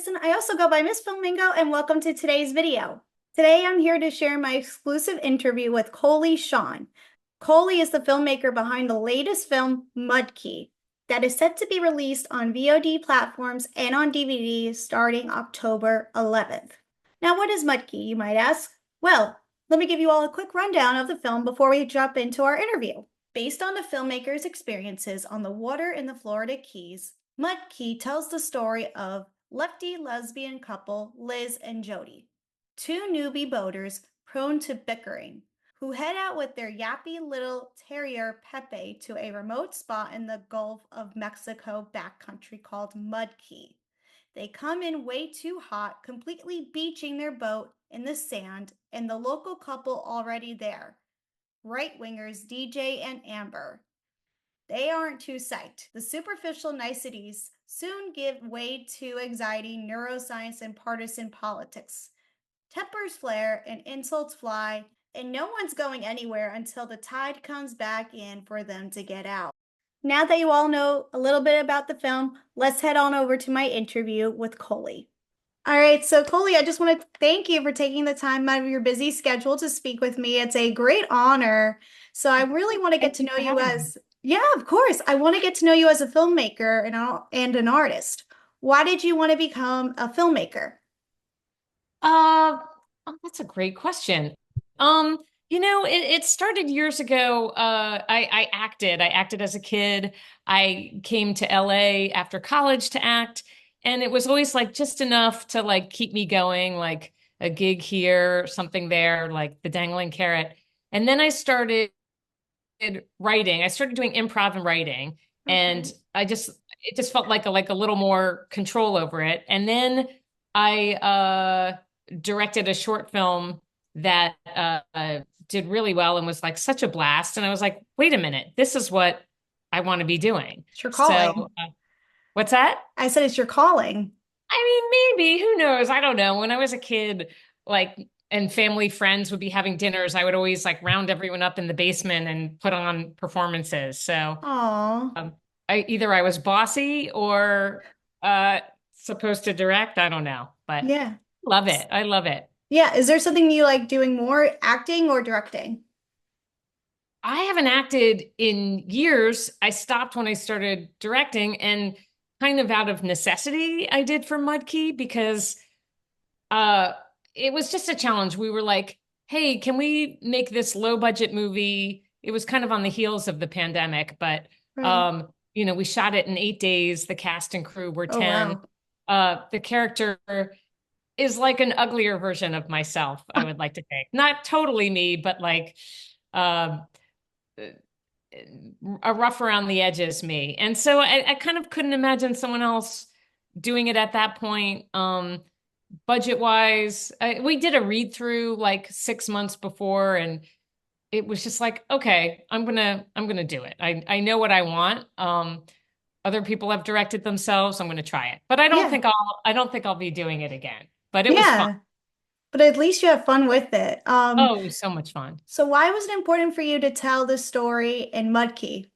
Partisan. I also go by Ms.Filmingo, and welcome to today's video. Today I'm here to share my exclusive interview with Coley Sohn. Coley is the filmmaker behind the latest film, Mudkey, that is set to be released on VOD platforms and on DVD starting October 11th. Now, what is Mudkey, you might ask? Well, let me give you all a quick rundown of the film before we jump into our interview. Based on the filmmaker's experiences on the water in the Florida Keys, Mudkey tells the story of lefty lesbian couple Liz and Jodi, two newbie boaters prone to bickering, who head out with their yappy little terrier Pepe to a remote spot in the Gulf of Mexico backcountry called Mudkey. They come in way too hot, completely beaching their boat in the sand, and the local couple already there, right-wingers DJ and Amber. They aren't too psyched. The superficial niceties soon give way to anxiety, neuroscience, and partisan politics. Tempers flare and insults fly, and no one's going anywhere until the tide comes back in for them to get out. Now that you all know a little bit about the film, let's head on over to my interview with Coley. All right, so Coley, I just want to thank you for taking the time out of your busy schedule to speak with me. It's a great honor. So I really want to get to know you as, yeah, of course. I want to get to know you as a filmmaker and an artist. Why did you want to become a filmmaker? That's a great question. It started years ago. I acted. I acted as a kid. I came to LA after college to act, and it was always like just enough to like keep me going, like a gig here, something there, like the dangling carrot. And then I started writing. I started doing improv and writing, and it just felt like a little more control over it. And then I directed a short film that did really well and was like such a blast. And I was like, wait a minute, this is what I want to be doing. It's your calling. So, what's that? I said it's your calling. I mean, maybe, who knows? I don't know. When I was a kid, like, and family friends would be having dinners, I would always like round everyone up in the basement and put on performances. So, Aw. I was bossy or supposed to direct. I don't know, but Yeah. love it. I love it. Yeah. Is there something you like doing more, acting or directing? I haven't acted in years. I stopped when I started directing, and kind of out of necessity, I did for Mudkey because uh it was just a challenge. We were like, hey, can we make this low budget movie? It was kind of on the heels of the pandemic, but Right. we shot it in 8 days. The cast and crew were Oh, 10. wow. The character is like an uglier version of myself, I would like to think. Not totally me, but like um a rough around the edges me. And so I kind of couldn't imagine someone else doing it at that point. Budget wise, we did a read through like 6 months before, and it was just like, okay, I'm gonna do it. I know what I want. Other people have directed themselves. I'm gonna try it, but Yeah. I don't think I'll be doing it again. But it was fun. Yeah. But at least you have fun with it. Oh, it was so much fun. So why was it important for you to tell this story in Mudkey?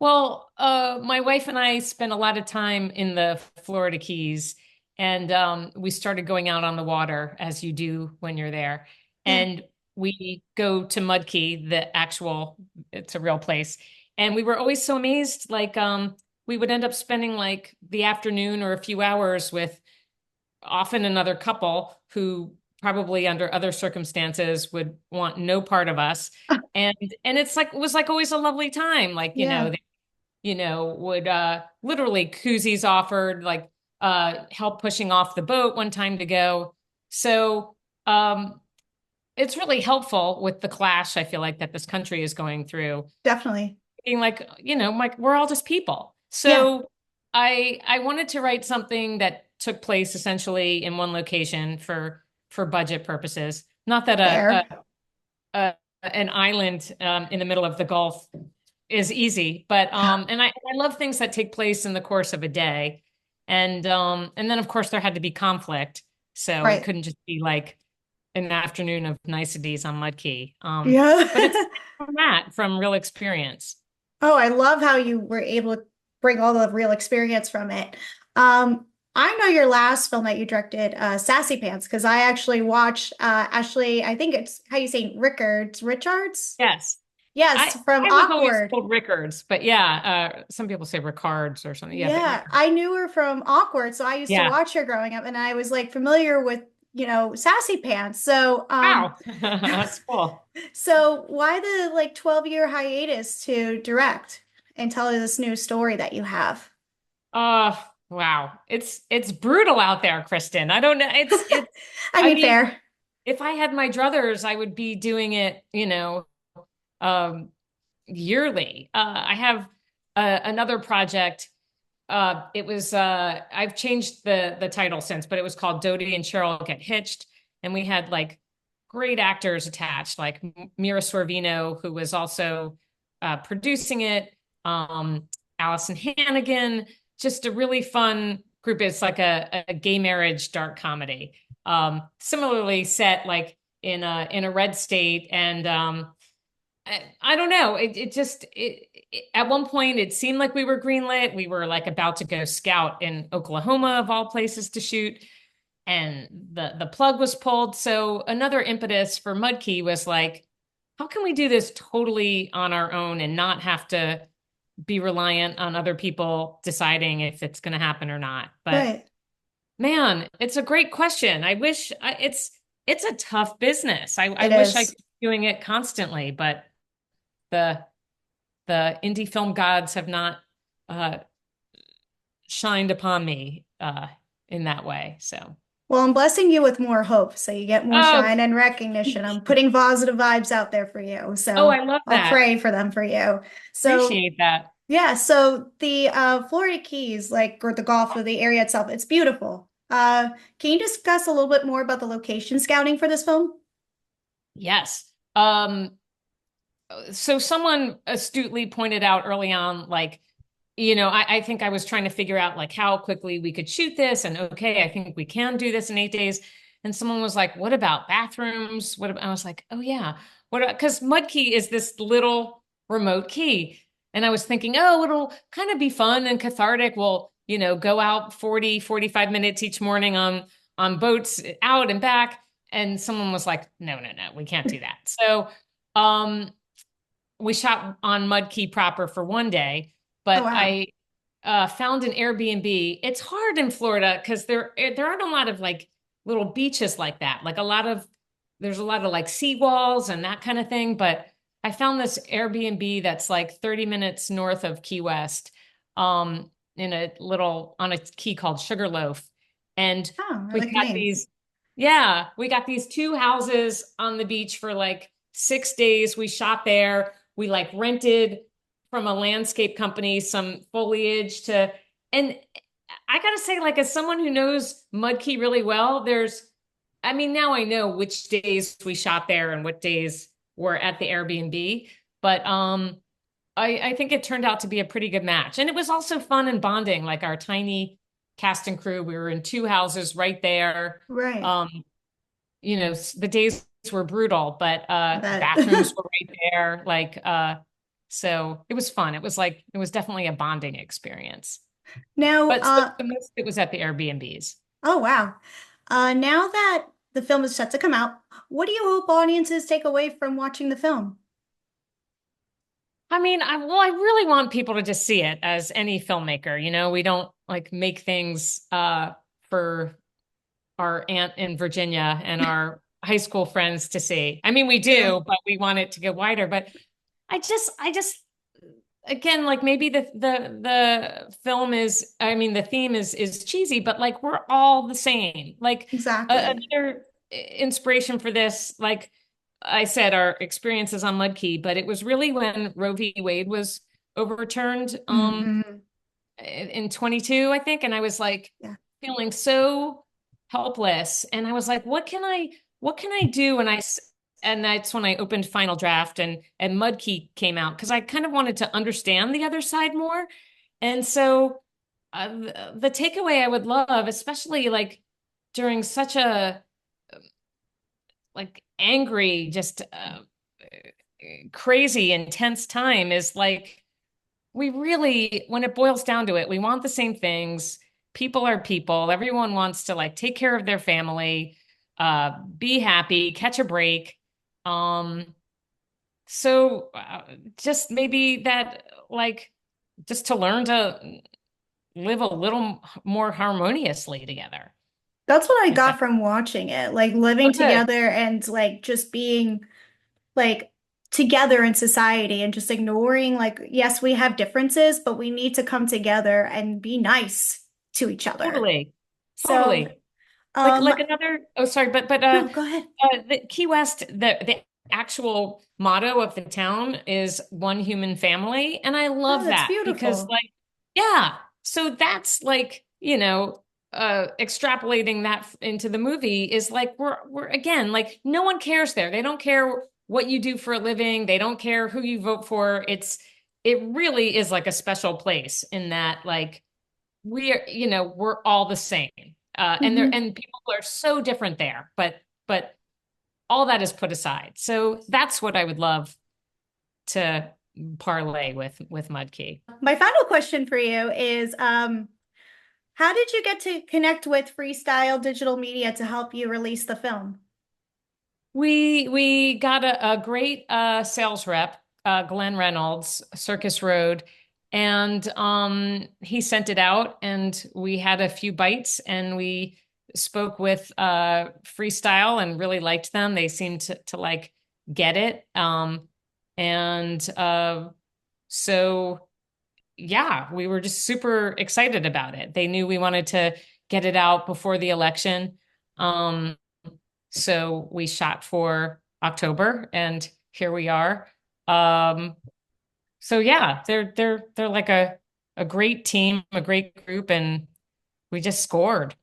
Well, my wife and I spent a lot of time in the Florida Keys, and we started going out on the water as you do when you're there. Yeah. And we go to Mudkey, it's a real place. And we were always so amazed, like we would end up spending like the afternoon or a few hours with often another couple who probably under other circumstances would want no part of us. And it was like always a lovely time. Like, Yeah. would literally koozies offered, like help pushing off the boat one time to go. So it's really helpful with the clash, I feel like, that this country is going through. Definitely. Being like, like we're all just people. Yeah. So I wanted to write something that took place essentially in one location for budget purposes. Not that Fair. an island in the middle of the Gulf is easy, but and I love things that take place in the course of a day. And then of course there had to be conflict. So it Right. couldn't just be like an afternoon of niceties on Mudkey. But it's Yeah. from real experience. Oh, I love how you were able to bring all the real experience from it. Um, I know your last film that you directed, Sassy Pants, because I actually watched Ashley, I think it's how you say Richards? Yes. Yes, I from I was always Awkward. told Rickards, but yeah, some people say Ricards or something. Yeah, but Yeah, Rickard. I knew her from Awkward, so I used to Yeah. watch her growing up, and I was like familiar with, Sassy Pants. So, Wow. That's cool. so why the like 12-year hiatus to direct and tell this new story that you have? Wow. It's brutal out there, Kristen. I don't know. I I mean, mean, fair. if I had my druthers, I would be doing it, um, yearly. I have another project. I've changed the title since, but it was called Dodie and Cheryl Get Hitched. And we had like great actors attached, like Mira Sorvino, who was also producing it, Allison Hannigan, just a really fun group. It's like a gay marriage dark comedy. Similarly set like in a red state. And I don't know. At one point it seemed like we were greenlit. We were like about to go scout in Oklahoma of all places to shoot, and the plug was pulled. So another impetus for Mudkey was like, how can we do this totally on our own and not have to be reliant on other people deciding if it's going to happen or not? But Right. man, it's a great question. It's a tough business. I It wish I is. could be doing it constantly, but the the indie film gods have not uh, shined upon me in that way. So, Well, I'm blessing you with more hope, so you get more oh, shine and recognition. I'm putting positive vibes out there for you, oh, so I love I'll that. pray for them for you. So, Appreciate that. yeah, so the Florida Keys, like, or the Gulf or the area itself, it's beautiful. Can you discuss a little bit more about the location scouting for this film? Yes. So someone astutely pointed out early on, like, I think I was trying to figure out like how quickly we could shoot this, and okay, I think we can do this in 8 days. And someone was like, "What about bathrooms? What about?" I was like, "Oh yeah, what?" Because Mudkey is this little remote key, and I was thinking, "Oh, it'll kind of be fun and cathartic. We'll, go out 45 minutes each morning on boats out and back." And someone was like, "No, no, no, we can't do that." So, um, we shot on Mudkey proper for one day, Oh, but wow. I found an Airbnb. It's hard in Florida because there aren't a lot of like little beaches like that. Like there's a lot of like seawalls and that kind of thing. But I found this Airbnb that's like 30 minutes north of Key West, in a little on a key called Sugarloaf, and Oh, I we like the got name. these. Yeah, we got these two houses on the beach for like 6 days. We shot there. We like rented from a landscape company some foliage to, and I gotta say, like, as someone who knows Mudkey really well, I mean, now I know which days we shot there and what days were at the Airbnb. But I think it turned out to be a pretty good match. And it was also fun and bonding, like our tiny cast and crew. We were in two houses right there. Right. Um, the days were brutal, but I bet. bathrooms were right there. So it was fun. It was definitely a bonding experience. Now, But so the most it was at the Airbnbs. oh, wow. Now that the film is set to come out, what do you hope audiences take away from watching the film? I mean, I really want people to just see it as any filmmaker. We don't like make things for our aunt in Virginia and our high school friends to see. I mean, we Yeah, do, but we want it to go wider. But I just again, like maybe the film is, I mean, the theme is cheesy, but like we're all the same. Like exactly. another inspiration for this, like I said, our experiences on Mudkey, but it was really when Roe v. Wade was overturned Hmm. in 22, I think, and I was like Yeah. feeling so helpless, and I was like, what can I do? And that's when I opened Final Draft, and Mudkey came out because I kind of wanted to understand the other side more. And so the takeaway I would love, especially like during such a like angry, just crazy, intense time, is like we really, when it boils down to it, we want the same things. people are people. Everyone wants to like take care of their family, be happy, catch a break. Um, so just maybe that like just to learn to live a little more harmoniously together. That's what I If got that, from watching it, like oh, living good. together and like just being like together in society and just ignoring like, yes, we have differences, but we need to come together and be nice to each other. Totally. So, Totally. um, Like another, oh, sorry, but no, go ahead. the Key West, the actual motto of the town is one human family. And I Oh, love that's that because beautiful. like, yeah, so that's like, extrapolating that into the movie is like, we're again, like no one cares there. They don't care what you do for a living. They don't care who you vote for. It really is like a special place in that like, we're all the same. Hmm. And people are so different there, but all that is put aside. So that's what I would love to parlay with Mudkey. My final question for you is, how did you get to connect with Freestyle Digital Media to help you release the film? We got a great sales rep, Glenn Reynolds, Circus Road, and he sent it out, and we had a few bites, and we spoke with Freestyle and really liked them. They seemed to like get it, and so yeah, we were just super excited about it. They knew we wanted to get it out before the election. Um, so we shot for October and here we are. Um, so yeah, they're like a great team, a great group, and we just scored.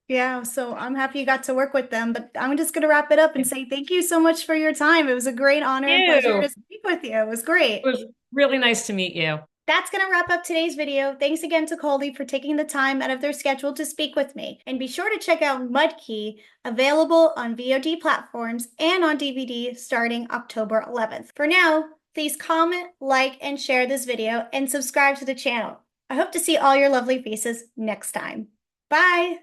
Yeah, so I'm happy you got to work with them, but I'm just going to wrap it up and Thank say thank you so much for your time. It was a great honor and pleasure to you. speak with you. It was It great. was really nice to meet you. That's going to wrap up today's video. Thanks again to Coley for taking the time out of their schedule to speak with me. And be sure to check out Mudkey, available on VOD platforms and on DVD starting October 11th. For now, please comment, like, and share this video and subscribe to the channel. I hope to see all your lovely faces next time. Bye!